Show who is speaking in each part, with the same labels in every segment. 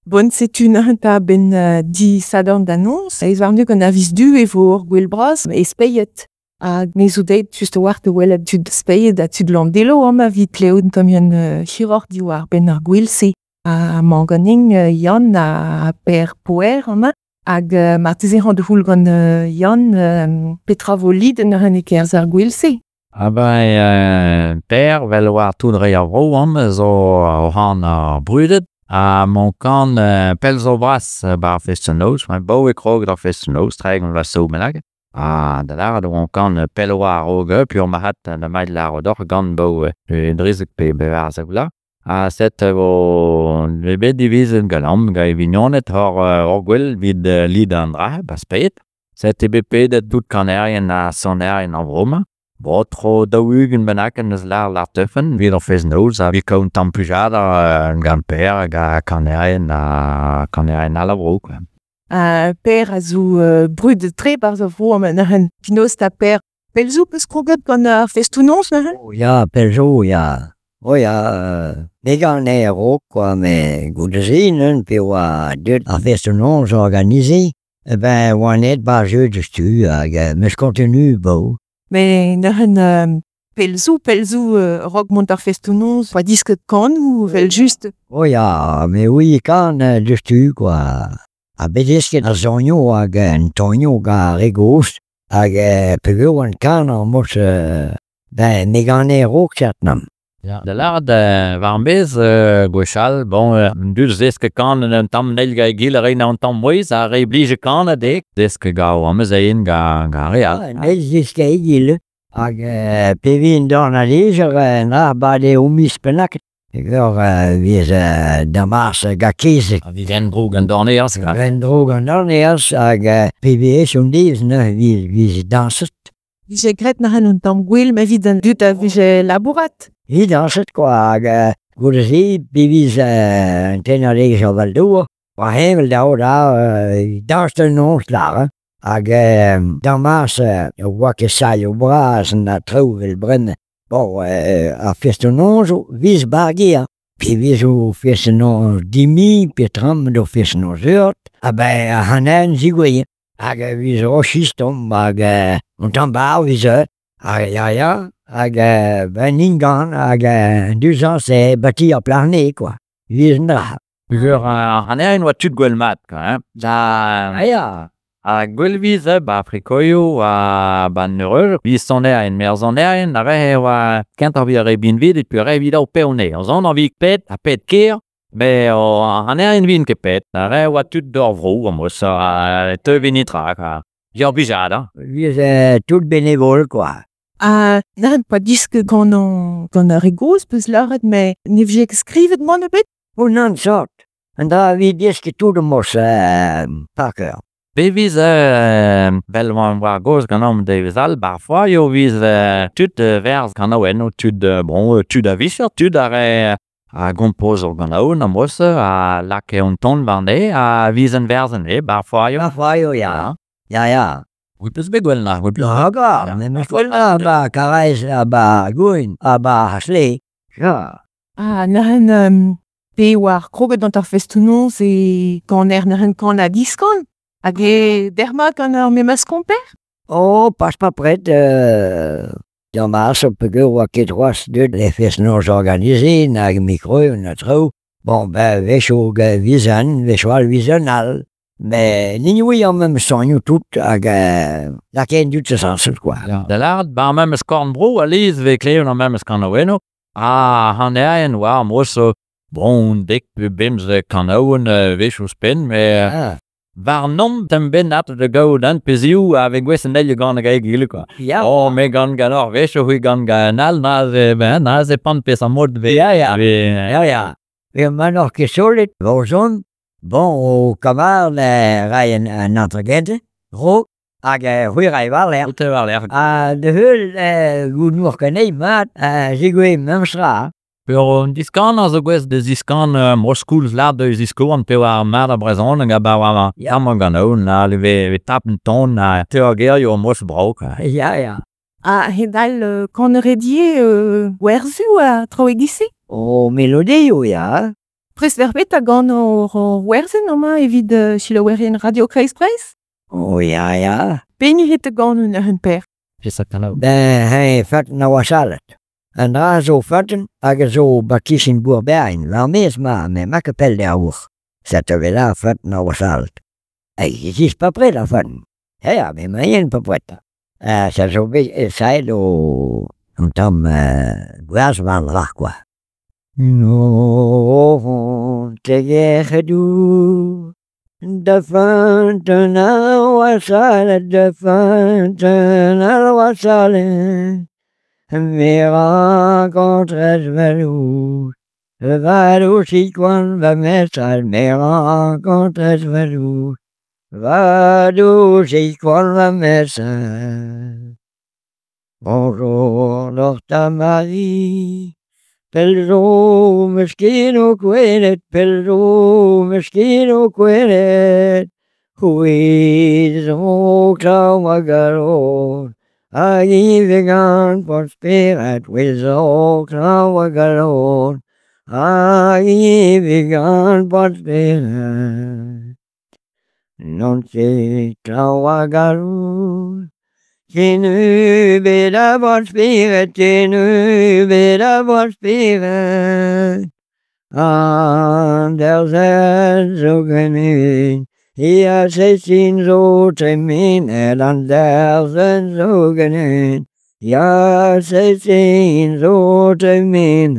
Speaker 1: Bon setu ta ben di sadorn d'annonce, ez war nu gant a viz du e vo gwell bras e speiet. Ne zo deit just war te well tud speiet a tud landelo ma vit leod tom yon chirurg di war ben ar gwell se. Manganing Yann a per poer hag marteze ran de houl gant Yann petra vo lid en ar kerz ar gwell se.
Speaker 2: Per vel war tout re a vro zo o han brudet. Mon kan pel zo bras bar festenoos, maar boe krog da festenoos, treigen was zo melag. Da daar de mon kan pel war oge, pur ma hat de maid la dor gan boe drizek pe bewaar ze vla. Set vo le bet divisen galam ga vignonet hor gwell vid lid an dra, ba speit. Set BP dat doet kanarien na sonarien an vroma. Tro daougen benaken eus lar tuffen, vid ar festenoos, vi kaout tampujada gant per ga kanarien a la vro.
Speaker 1: Per a zo brud tre bar zo vro an pinos ta per. Pel zo peus kroget gant ar festounoz na hen?
Speaker 3: Ja, pel zo, ja. Ne gant e rok, me goudezinen, pe oa dut ar festounoz organize, oa net bar jeu de stu, hag meus kontenu bo.
Speaker 1: Mais pelzou rock mont ar festounoz, pa disket kan ou vel just?
Speaker 3: Mais oui, kan destu, quoi. A bedesket a zonio hag en tonio ga regos, hag pegeo an kan an mos me gant e rok chatnam.
Speaker 2: De lard war bez gwechal, duz deske kan an tam nelga e gil rein an tam moiz, a re blije kan a dek, deske ga o amez ein ga real.
Speaker 3: Nel deske e gil, hag pevin dorn a leger na bade o mis penak. Egor viez damars ga kezek.
Speaker 2: Vi ven drog an dorneaz.
Speaker 3: Ven drog an dorneaz, hag PVS on deus viez danset.
Speaker 1: Vije gret na hen un tam gwell, me vid an dut a vije labourat.
Speaker 3: Vi danset, quoi, hag goudezi, beviz an ten a leger o valdour. Wa hevel da danset non slar, hag damars oa ket sai o bras na trouvel brenne. A festounoz viz bargia. Pe viz o festounoz dimi, pe tram do festounoz urt. A hanen zigouye. Hag viz rochistom, hag on tambar viz hag ningan, hag duzan se bati a plarne, quoi. Viz ndra.
Speaker 2: Pugeur hanen oa tud gwell mat, quoi. A gwell viz ba frikoio ba neureur, viz soner en mer soner en, a re oa kent ar vi a re bin vid, et pu re vid au peone. An zon an vi pet, a pet ker, be haner en vin ke pet, a re oa tud d'or vrou, amos a te vinitra, quoi. Vier bijada.
Speaker 3: Viz tout bénévole, quoi.
Speaker 1: N'arrête pas diske gant a regoz peus laret, me ne vije skrivet man a bet?
Speaker 3: Nan sort. An da vi deske tout amos paker.
Speaker 2: Be viz vel war goz gant am de vezal, barfoa yo viz tud verz gant a oen, tud a visher, tud a re a gompoz gant a oen amos, a lak e on ton varne, a viz an verz an e, barfoa yo.
Speaker 3: Barfoa yo, ja. Ja.
Speaker 2: Oui, peus be gwell na.
Speaker 3: Hagar, me meus gwell na, ba karez, ba goin, ba hasle. Ja.
Speaker 1: Na hen pe war kroget gant ar festounoz e gant na hen kan a diskon. Hag derma gant ar memas komper?
Speaker 3: Pas pa pret. Damars o pegeur oa ket roas dut le festounoz organize, nag mikro, na trou. Vech o vizan, vech oal vizan al. Mais n'ignoui an mem sonio tout hag la ken dut se sanset, quoi.
Speaker 2: De lard, ba mem eus korn bro, a liz ve kleon an mem eus kan a oeno. Han erien war amos dek pe bems kan a oen vech o spen, me var nom tem ben at de gao dan peziou ave gwez an elio gant a gae gile, quoi. Me gant gant or vech o hui gant gant al na ze pan pez an mod ve.
Speaker 3: Ja. Ve man or ket solet, varzon. O kamar rai an antregente, ro, hag hui rai war l'air. De heul gout nour kanei mat, zigwe mem sra.
Speaker 2: Peur diskan a zo gwez de ziskan moskoulz lard de zisko an pe war mat a brezon hag a ba war yaman gant aoun, ve tap un ton te a ger yo mos brauk.
Speaker 3: Ja.
Speaker 1: Hedal kan redie werzu a trao egise?
Speaker 3: Melode yo, ja.
Speaker 1: Presverbet a gant o werzen oma evit silaouerien Radio Kreispreis?
Speaker 3: O ja.
Speaker 1: Peni het a gant hun per.
Speaker 2: Just like hello.
Speaker 3: Hij fatten na wasalet. En daar zo fatten, hag zo bakis in Boerbein. Waar mees maar, met makkapel daar hoog. Zetten we daar fatten na wasalet. Je is pas prêt la fatten. Ja, mais moyen pas prêt. Ça zo beetje, zei do, een tam, boersman rach quoi. No, te doe. De fanten al wasalet, de fanten al wasalet. We rencontres velours. Vado si quan va mesal, me rencontres velours. Vado si quan va mesal. Bonjour, Norta Marie. Pelzo, meschino quelet, pelzo, meschino quelet. Huizo, claumagalon. I vegan for spirit with all claumagalon. I vegan for spirit. Non c'è claumagalon. Tenu beda for spirit, tenu beda for spirit. Anders so genin. Ja, 16 zo tremin, anders so genin. Ja, 16 zo tremin.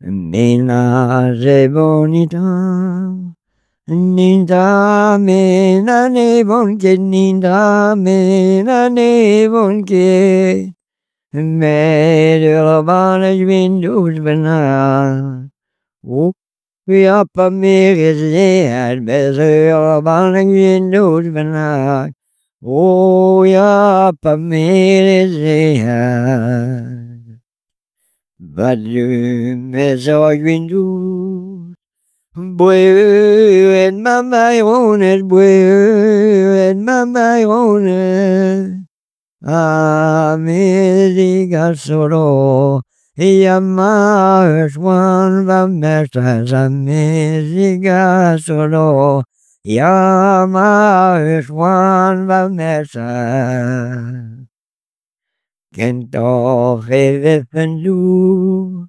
Speaker 3: Menage bonita. Ninda mena ne bonke, ninda mena ne bonke. Med urbanes windows benar. Vi har på mer sted med urbanes windows benar. Ja, på mer sted. Vad du med så windows. Bue en mamma ironet, bue en mamma ironet. America solo, Yamaha Swan va mestas, America solo, Yamaha Swan va mestas. Kento defendu.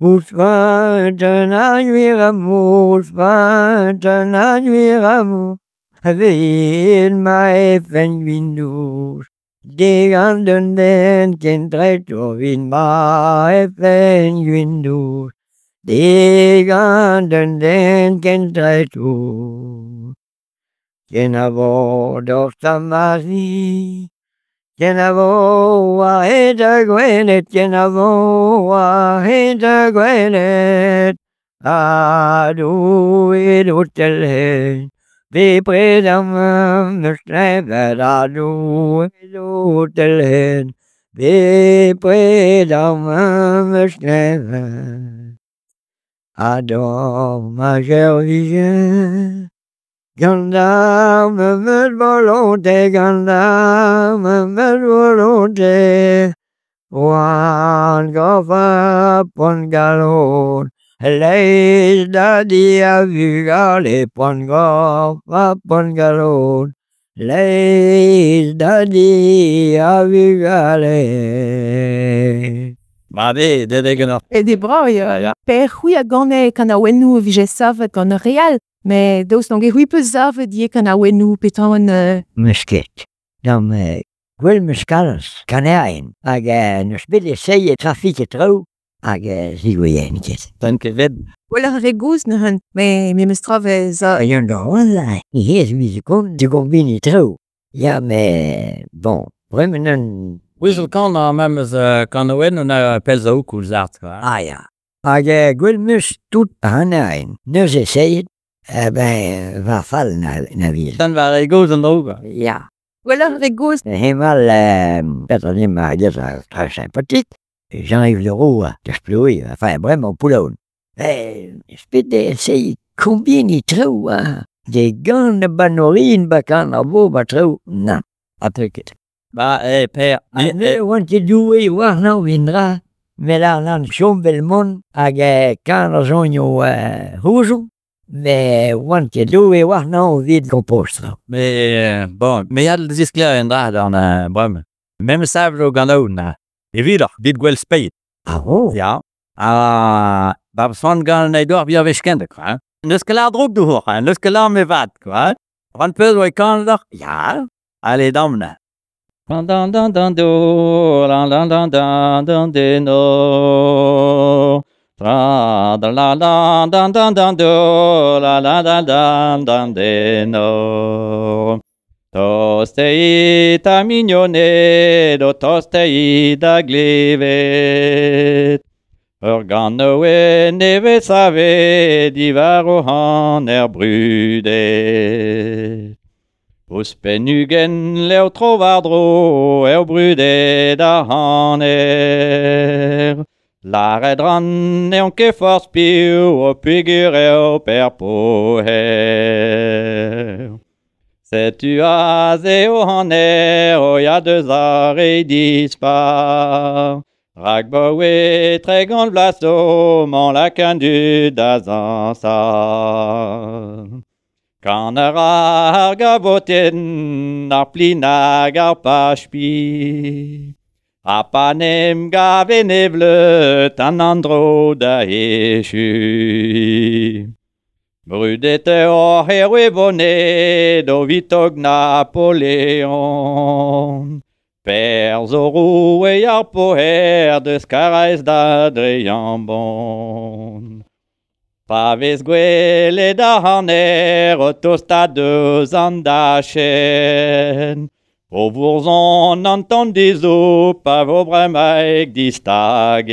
Speaker 3: Usvaten admiramus, usvaten admiramus, vil mig fenvindus. Det anden den kendret og vil mig fenvindus. Det anden den kendret og. Kender vor Dorsta Marie. Kenavo heta gwenet, kenavo heta gwenet. Adu idutelhen, vi predam strævet. Adu idutelhen, vi predam strævet. Adore ma chère. Gendarme med volonté, gendarme med volonté. One gaffa pon galon, leis da dia vigale pon gaffa pon galon, leis da dia vigale.
Speaker 2: Madi, det är gana.
Speaker 1: E de bra, ja. Per hui a gane kan a wenu vije savet gane real, me dos non ge hui pe savet die kan a wenu petan
Speaker 3: Mesket. Dan gwell meskalers kan ein. Hag nos bede seie trafiek trouw, hag zigoyenket.
Speaker 2: Dank je vet.
Speaker 1: Wala regous ne han, me mestrave za.
Speaker 3: Jan da wallai. Hier wie ze kom, de kombini trouw. Ja, me bon, bremmen.
Speaker 2: Wissel kan memmes kan win en pels ook hoe zat.
Speaker 3: Ah ja. Hag gwell mus tout han ein. Neus seie. Ben, va fall na wie.
Speaker 2: Dan waren ik goed aan de ogen.
Speaker 3: Ja.
Speaker 1: Wala regous.
Speaker 3: Helemaal Peter Nimmer is très sympathique. Jean-Yves Leroux, d'explorer, enfin vraiment poulon. Spede sei combini trouw. De gande banorin bakan abo batrou. Na, I take it.
Speaker 2: Maar Per,
Speaker 3: I want to do it, waar nou windra. Melan an chomvel mon hag kan ar zonio houzo, mais oan ket do e war nan o vid kompost.
Speaker 2: Mais bon, mais il y a des isclaires en dra dans Brem. Même ça, le ganaoun, et vide, vide gwell spade.
Speaker 3: Ah oh?
Speaker 2: Ja. Bab son gan neidor via veskende, quoi. Neus kelar drog du hoch, neus kelar me vat, quoi. Ran peus oi kandor, ja. Allez, damne. Dan dan dan dan do, dan dan dan dan dan de no. Tra da la la dan dan dan do, la la dan dan dan de no. Tostei ta mignone, do tostei da glivet. Organoe neve save divaro han brudet. Hos pennugen leo trovardro brudet da han Laredran neonke forspiu o pigureo per poher. Sais-tu azé o han o ya 2 arrêts dispar. Ragboe très grand blasto, mon lacan du dazansar. Kanara gavoten, arplina garpashpi. Apanem gavenevle, tanandro da eshu. Brudete o herwevone, do vitog Napoleon. Perzoru e ar poher de skares d'Adriambon. Pavez gwele da haner o tosta deus an dachen. O bourzon anton dizo pa vo bremaik distaget.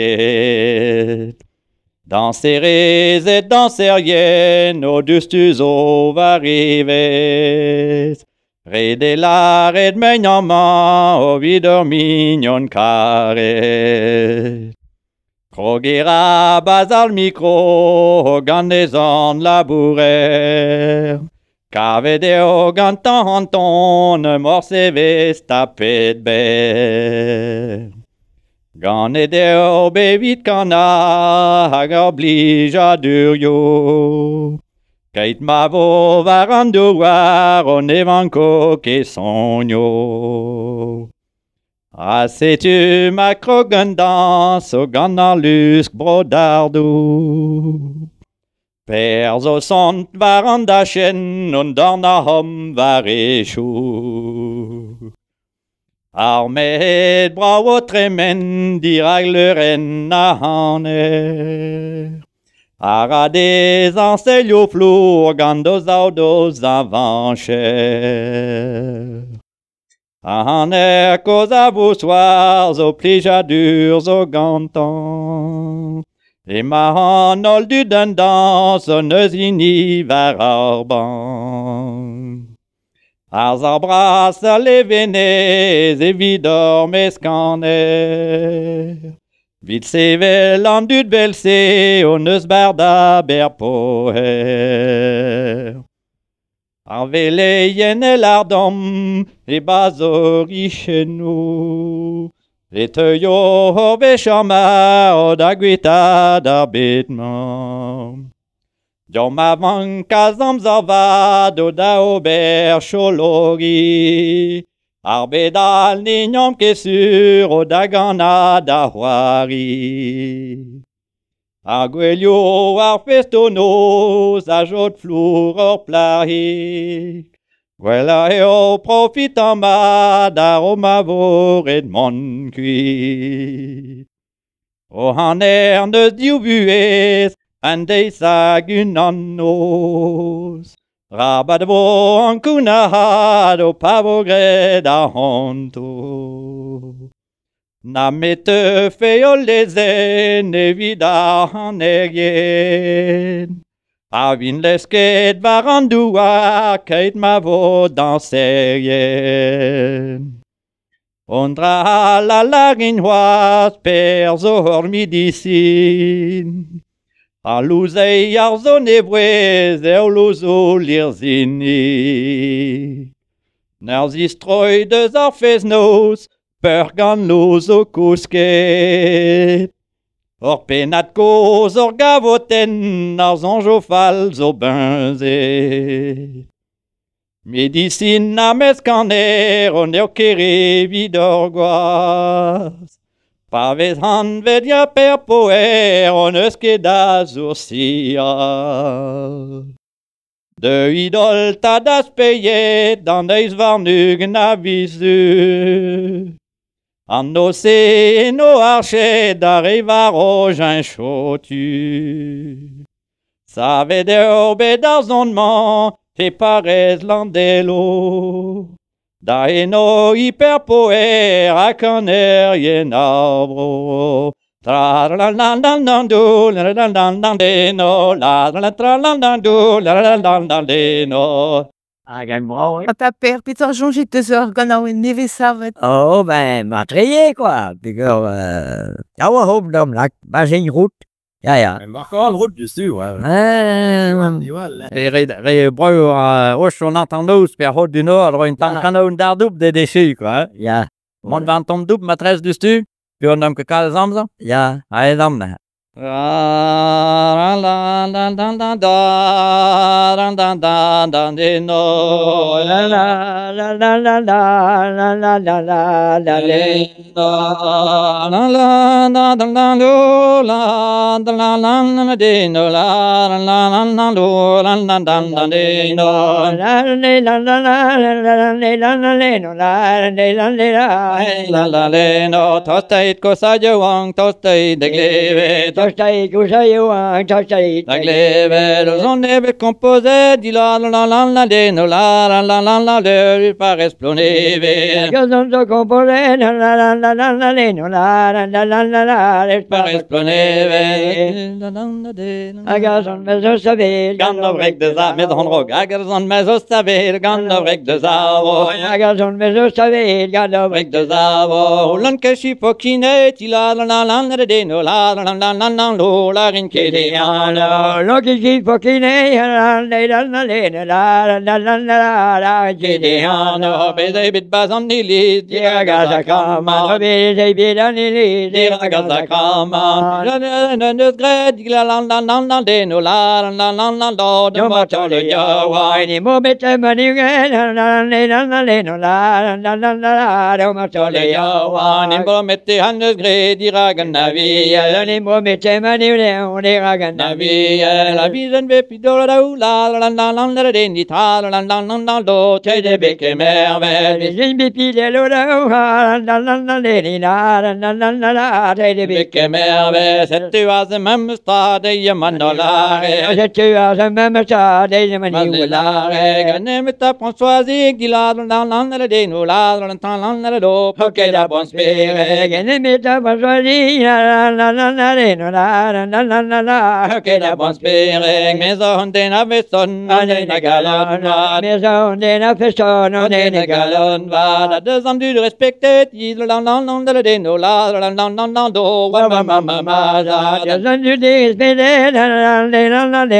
Speaker 2: Danserez et danserien o dustuz o varives. Rede la red megnama o vidor mignon karet. Krogera bazal micro o gandezan labourer. Kavede o gantan ton morse vesta pet ber. Ganede o bevit kana hag oblija durio. Kait ma vo varando war on evanco ke sonio. Sais-tu ma krogandans o ganarlusk brodardo. Perzo sont varandachen on dorna hom varechu. Armed bravo tremen diragleren na haner. Arades anselio flour gandos audos avancher. Aner cosa vos soirs au plijadurs au gantan. Et ma ol du dendans o neuzini var arban. Ars arbras a levenez e vidor meskaner. Vid sevel an dud velse o neus barda ber poher. Ar veleien el ardom e bazor ichenou. Et teuio o vechama o da gwita da betman. Diom avant kazam zavad o da ober chologi. Ar bedal nignam kesur o da gana da c'hoari. Ar gwelio ar festonoz a jod flour or plahik. Gwella eo profitam dar o ma voret mon kuit. O haner neus diou buez, an deiz hag un annoz. Rabad vo an kounahad o pavo gred a honto. Na mette feo lezen evit ar hanerien. A vin lesket varandouar keit ma vo danserien. Ondra la lagin c'hoaz per zo hor midisin. A louzei ar zo nevouez eo louzo lirzini. N'ar zistroi deus ar fez noz per gant louzo kousket.
Speaker 4: Or penat koz, or gavoten, ar zanjo fal zo benze. Medicine na meskaner, on eo kere vidor gwaz. Pa vez han vedia per poer, on eus ket da zoursia. De idol ta das peyet, dan eus varnug na visu. An no se no archet d'arrivar au jeun chotu. Sa vede orbe d'ar zonman, te parez landelo. Da eno hyper poer ak an yen arbro. Tra la la la la do la la la la no la la tra la la do la la la la no.
Speaker 3: Hag en brau,
Speaker 1: Ta père, Peter jonget eus ur gant a oen neve savet.
Speaker 3: Oh, ben, matrié, quoi. Piqueur, ja, wa hoop dom, lak, bazin route. Ja.
Speaker 5: Men marquant route dessus, ouais.
Speaker 2: Re breu och on antandos per hot du nord, ro un tankano un dardoup de dessus, quoi.
Speaker 3: Ja,
Speaker 2: Mon van tom doup matres du stu, puis on que kal zamza.
Speaker 3: ja.
Speaker 2: Ai zamna.
Speaker 4: La la la la la da da da da da de no la la
Speaker 3: La la la la la la la la la
Speaker 4: le la la la da da da lo la da la la la de no la la la la lo la la da da de no
Speaker 3: la la la la la no la
Speaker 4: la le no tostait ko sa jewang tostait de gleve
Speaker 3: Tostai kusayu tostai
Speaker 4: la gleve le son neve composé di la la la la de no la la la la la de par esploneve
Speaker 3: Gazon so compore la la la la la no la la la la la
Speaker 4: par esploneve la la la de
Speaker 3: Agazon mezo sabil
Speaker 4: gan of rek de za met hon rog agazon mezo stavel gan of rek de za
Speaker 3: Agazon mezo sabil gado
Speaker 4: rek de za ulan keshi fokine ti la la la la de no la la la la la lo la rin ke de ala
Speaker 3: Loki si fokine la la la la
Speaker 4: ke de ala be de bit bazan ni li di
Speaker 3: Gaza kama be de bidani
Speaker 4: di gaza kama na ne gred la la la la la de no la la la la la do de ma tole ya wa
Speaker 3: ni mo bete mani la la no la do ma
Speaker 4: tole ya wa ni bo mette hannes gred di ragan na vi
Speaker 3: ni mo bete mani le ragan
Speaker 4: na vi la vision ve pidora la la la la la de ni ta la la la la do te de be que merveille
Speaker 3: Vision bi pile lo la la ni la de
Speaker 4: be que merveille cette oise même stade y manolare
Speaker 3: Je tu as un même ça des mani
Speaker 4: la gane meta Françoise di la la la de no la la la la do ok da bon spire
Speaker 3: Gene meta bazali la no la
Speaker 4: ok da bon spire maison de na veston na galon
Speaker 3: Maison de la feston
Speaker 4: de galon va la deux ans du respecté il la la la de no la la la la do wa ma ma
Speaker 3: Je son du despede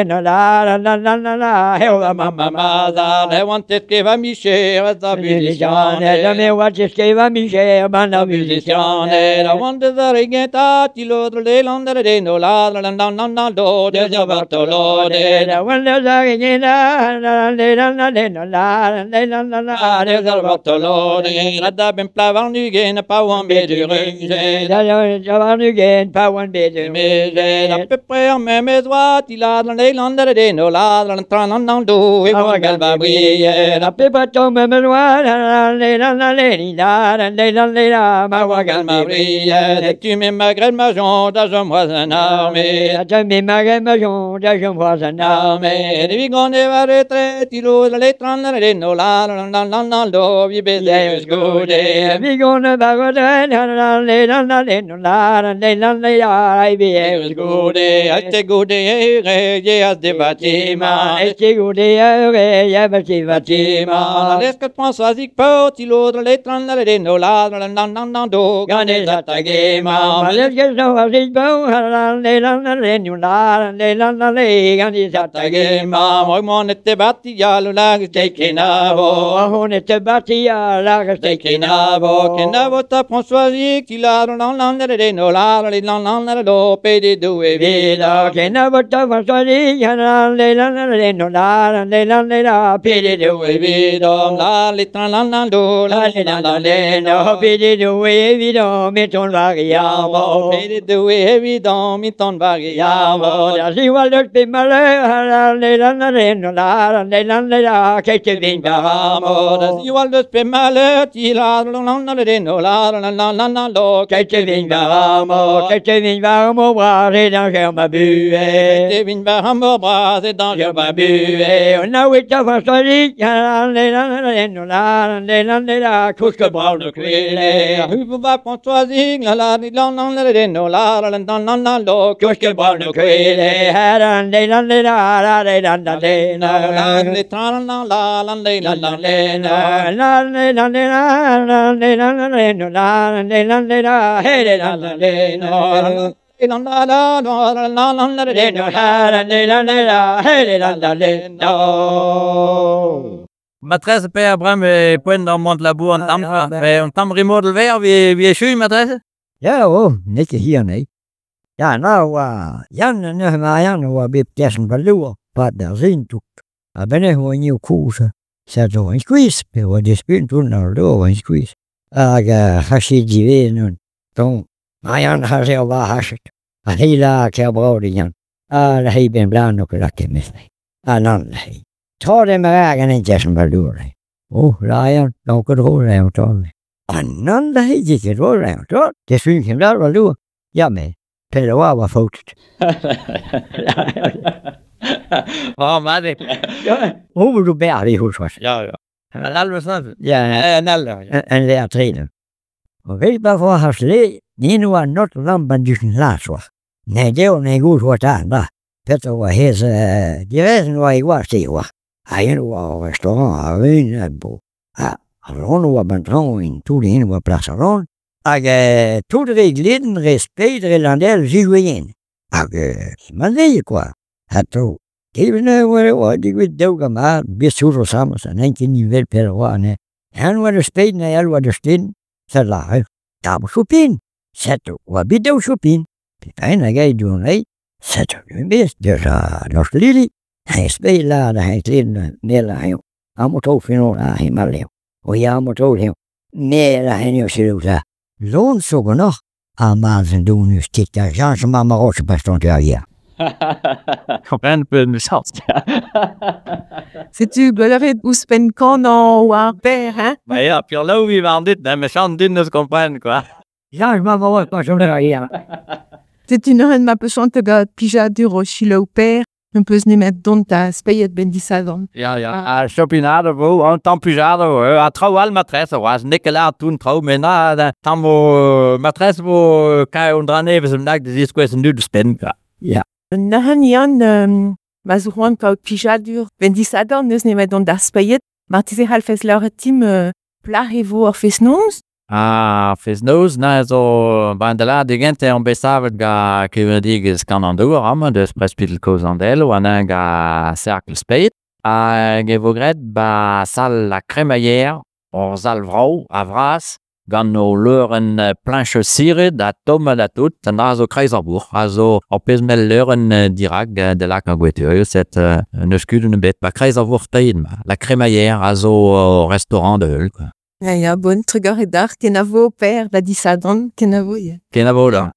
Speaker 3: no la
Speaker 4: Hela mamma maza, ne wanted che va mi scera da
Speaker 3: musicione da me watch che va mi che banda
Speaker 4: musicione, la wanda da regeta, ti lo le londra de no la la la la la do de Bartolo de
Speaker 3: la wanda da che la no la
Speaker 4: de Bartolo de la da ben plavan nu gen pa wan be du ruse
Speaker 3: da va nu gen pa wan be de
Speaker 4: me à peu près en même oies, il a dans les landes de no la la la la do et moi galba briller
Speaker 3: la pepa tombe me noir la ma wa
Speaker 4: galma briller tu mets ma graine ma jonde dans un moisin armé
Speaker 3: tu mets ma graine ma jonde dans un moisin
Speaker 4: armé devi gonne va retraite il o les trans de no la la la do vi belle sgode
Speaker 3: vi gonne va retraite no la I be
Speaker 4: gode te gode ye as de batima
Speaker 3: Este gode ya
Speaker 4: batima les que François Zigport il odre les trans de no la la do gane zatagema
Speaker 3: les que so as bo
Speaker 4: Tagema, Mormon at the Batia, Lag, taking a
Speaker 3: On était bâti à la
Speaker 4: Kenavo, Kenavo, François, qui l'a non, les no, les non, pédé do et vida,
Speaker 3: Kenavo, François, la
Speaker 4: pédé do et vida, la, les tranlando, la, les no,
Speaker 3: pédé do évident, mais ton variable,
Speaker 4: pédé do et évident, mi ton variable,
Speaker 3: la joie de tes malheurs, la, quelques vignes
Speaker 4: Amor, you all just be mallet, il a
Speaker 3: quelques vignes quelques vignes voir et dans ma buée.
Speaker 4: Quelques vignes bras et dans ma buée.
Speaker 3: On a huit avant choisi, couche que bras de cuire.
Speaker 4: Who va pour choisir la
Speaker 3: Couche que bras de cuire.
Speaker 2: Maîtresse, Père Abraham, point dans Mont Labour, on tam remote le verre, wie schön, maîtresse?
Speaker 3: Ja, oh, niet hier, nee. Ja, nou, Jan en Marianne was bij Tessen verloren. Wat daar zien toen. Ben ik gewoon nieuw koersen. Zet zo een squeeze. We die spelen toen naar door een squeeze. Als je die weer doen. Toen, Marianne gaat heel waar hartstikke. Een hele keer brood Jan. Dan heb je blauw nog een lakje met mij. En dan, trouw de maar en in Tessen verloren. Oh, Ryan, dan kan het horen, en dan. En dan heb je het horen, en dan. Dat vind je daar wel doen. Ja, maar. Pero was fout.
Speaker 2: Oh, madre.
Speaker 3: Hoe bedoel je die goed was?
Speaker 2: Ja. En alles wat?
Speaker 3: Ja, en leer trainen. Weet je waarvoor als leer, niet nu aan not lampen dus een laatst was. Nee, deel niet goed wat aan, maar. Peter was his, die rezen waar ik was, die was. Hij was een restaurant, een boel. Ron was een trouwen, toen die in was plaats Ron. Tout de geleden respect de landel citoyen. Maar nee, quoi. Hatto. Even die weet ook maar, best zo samen zijn, en je niet wel per one. En wat de spelen en al wat de steen, ze lachen. Daar moet shopping. Zet wat bij de shopping. En dan ga je doen, hè? Zet nu best. Dus nog Lili. Hij speelt later, hij kleden meer hij. Hij moet ook vinden, hij maar leeuw. O ja, moet ook leeuw. Meer hij nu zullen. Loon zoeken nog. Allemaal zijn doen nu stikt daar. Jean zijn mama roze bestond ja hier.
Speaker 2: Comprendre un peu de sens.
Speaker 1: C'est-tu beurre ou spen canon ou un père, hein?
Speaker 2: Mais ja, puis là où ils vendent dit, mais sans dire ne se comprendre, quoi.
Speaker 3: Jean zijn mama roze bestond ja hier.
Speaker 1: C'est une reine ma pechante gars pija du rochilo père. Un peu se met dans ta spayet bendisadon.
Speaker 2: Ja. Chopinade, wo, en tampujade, a trouw al maîtresse, was Nicolas toen trouw, mais na, tamo maîtresse, wo, kai und dran even zum dag, das ist quasi nu de spin, quoi.
Speaker 3: Ja.
Speaker 1: Nahan Jan, mazuan kaut pija dur bendisadon, neus ne met dans ta spayet. Martise halfes leur team plahevo orfes nons.
Speaker 2: Fes noos, na, zo, ben de la, de gente on besavet ga, que we diges kan an dour, dus prespidel koz an del, wana ga cercle speit. Ge vogret, ba sal la crémaillère, or sal vrou, a vras, gant no leuren planche siret, da tome da tout, an a zo Kreiserbuch, a zo, or pez mel leuren dirag de la kagweteu, set ne skuden bet, ba Kreiserbuch peid, la crémaillère, a zo restaurant de heul, quoi.
Speaker 1: Ja, bon, trigger et dar, kenavo père, la disadon, kenavo, ja.
Speaker 2: Kenavo da.